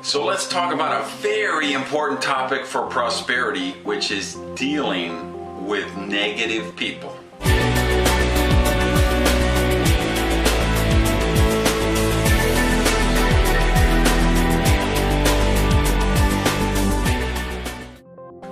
So let's talk about a very important topic for prosperity, which is dealing with negative people.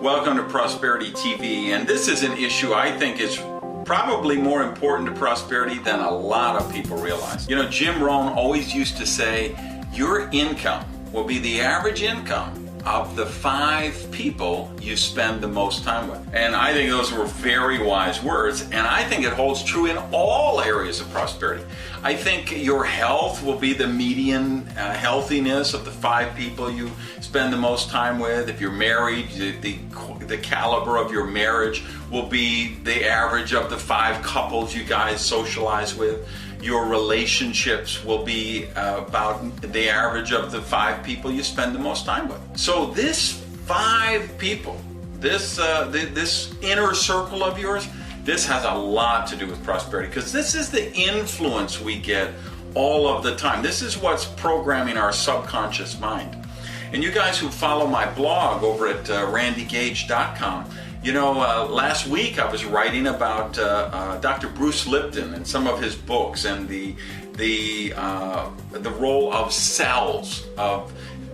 Welcome to Prosperity TV, and this is an issue I think is probably more important to prosperity than a lot of people realize. You know, Jim Rohn always used to say, your income will be the average income of the 5 people you spend the most time with. And I think those were very wise words, and I think it holds true in all areas of prosperity. I think your health will be the median healthiness of the 5 people you spend the most time with. If you're married, the caliber of your marriage will be the average of the 5 couples you guys socialize with. Your relationships will be about the average of the 5 people you spend the most time with. So this 5 people, this inner circle of yours, this has a lot to do with prosperity, because this is the influence we get all of the time. This is what's programming our subconscious mind. And you guys who follow my blog over at randygage.com, you know, last week I was writing about Dr. Bruce Lipton and some of his books, and the role of cells, of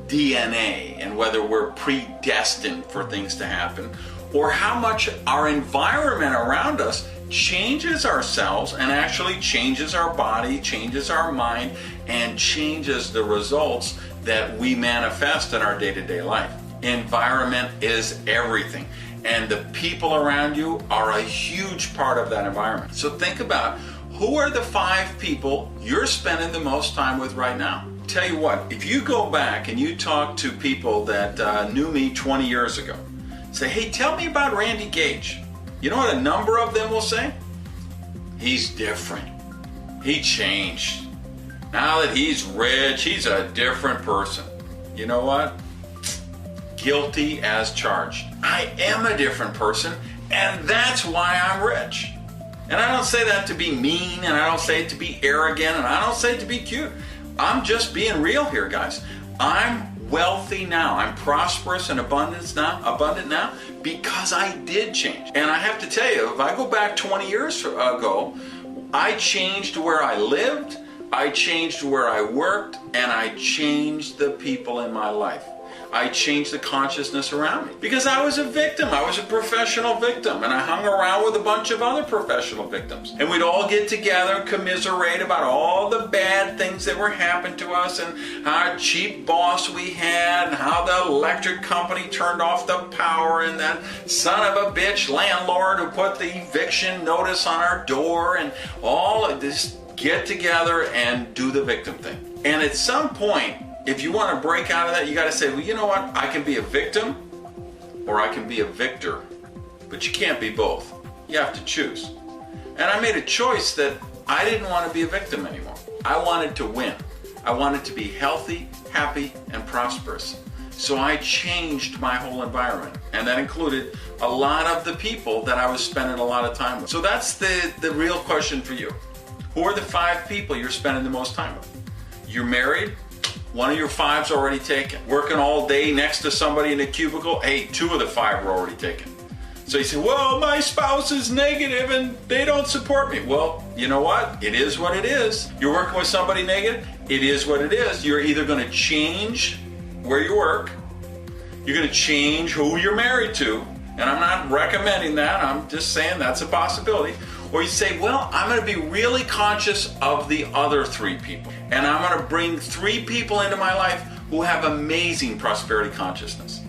DNA, and whether we're predestined for things to happen, or how much our environment around us changes our cells and actually changes our body, changes our mind, and changes the results that we manifest in our day-to-day life. Environment is everything. And the people around you are a huge part of that environment. So think about, who are the 5 people you're spending the most time with right now? Tell you what, if you go back and you talk to people that knew me 20 years ago, say, hey, tell me about Randy Gage. You know what a number of them will say? He's different. He changed. Now that he's rich, he's a different person. You know what? Guilty as charged. I am a different person, and that's why I'm rich. And I don't say that to be mean, and I don't say it to be arrogant, and I don't say it to be cute. I'm just being real here, guys. I'm wealthy now. I'm prosperous and abundant now because I did change. And I have to tell you, if I go back 20 years ago, I changed where I lived, I changed where I worked, and I changed the people in my life. I changed the consciousness around me because I was a victim. I was a professional victim, and I hung around with a bunch of other professional victims. And we'd all get together and commiserate about all the bad things that were happening to us, and how cheap boss we had, and how the electric company turned off the power, and that son of a bitch landlord who put the eviction notice on our door, and all of this. Get together and do the victim thing. And at some point, if you want to break out of that, you got to say, well, you know what? I can be a victim or I can be a victor, but you can't be both. You have to choose. And I made a choice that I didn't want to be a victim anymore. I wanted to win. I wanted to be healthy, happy, and prosperous. So I changed my whole environment, and that included a lot of the people that I was spending a lot of time with. So that's the real question for you. Who are the 5 people you're spending the most time with? You're married? One of your 5's already taken. Working all day next to somebody in a cubicle? Hey, 2 of the 5 were already taken. So you say, well, my spouse is negative and they don't support me. Well, you know what? It is what it is. You're working with somebody negative? It is what it is. You're either going to change where you work, you're going to change who you're married to, and I'm not recommending that, I'm just saying that's a possibility. Or you say, well, I'm going to be really conscious of the other 3 people. And I'm going to bring 3 people into my life who have amazing prosperity consciousness.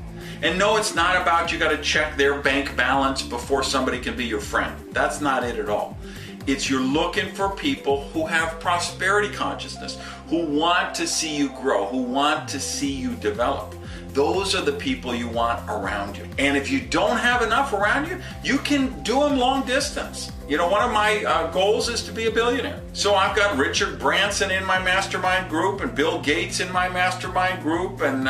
And no, it's not about you got to check their bank balance before somebody can be your friend. That's not it at all. It's you're looking for people who have prosperity consciousness, who want to see you grow, who want to see you develop. Those are the people you want around you. And if you don't have enough around you, you can do them long distance. You know, one of my goals is to be a billionaire. So I've got Richard Branson in my mastermind group, and Bill Gates in my mastermind group, and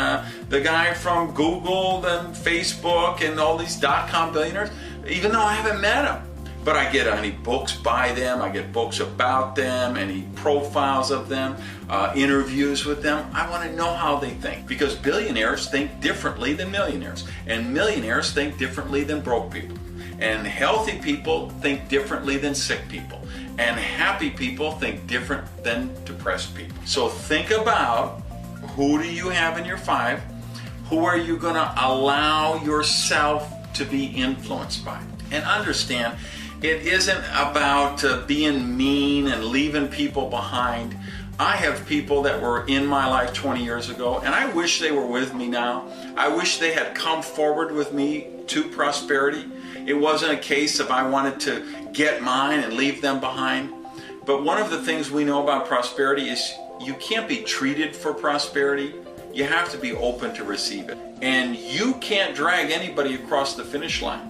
the guy from Google and Facebook and all these .com billionaires, even though I haven't met them. but I get any books by them, I get books about them, any profiles of them, interviews with them. I want to know how they think, because billionaires think differently than millionaires, and millionaires think differently than broke people, and healthy people think differently than sick people, and happy people think different than depressed people. So think about, who do you have in your 5? Who are you going to allow yourself to be influenced by? And understand, it isn't about being mean and leaving people behind. I have people that were in my life 20 years ago, and I wish they were with me now. I wish they had come forward with me to prosperity. It wasn't a case of I wanted to get mine and leave them behind. But one of the things we know about prosperity is you can't be treated for prosperity. You have to be open to receive it. And you can't drag anybody across the finish line.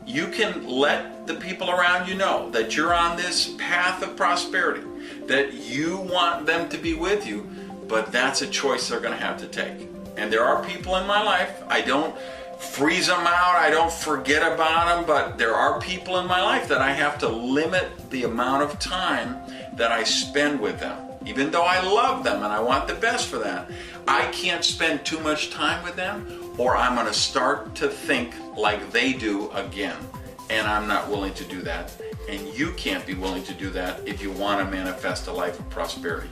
You can let the people around you know that you're on this path of prosperity, that you want them to be with you, but that's a choice they're going to have to take. And there are people in my life, I don't freeze them out, I don't forget about them, but there are people in my life that I have to limit the amount of time that I spend with them. Even though I love them and I want the best for that, I can't spend too much time with them, or I'm going to start to think like they do again. And I'm not willing to do that. And you can't be willing to do that if you want to manifest a life of prosperity.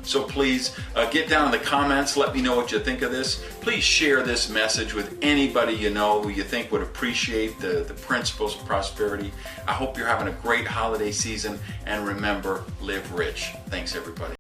So please get down in the comments, let me know what you think of this. Please share this message with anybody you know who you think would appreciate the principles of prosperity. I hope you're having a great holiday season, and remember, live rich. Thanks, everybody.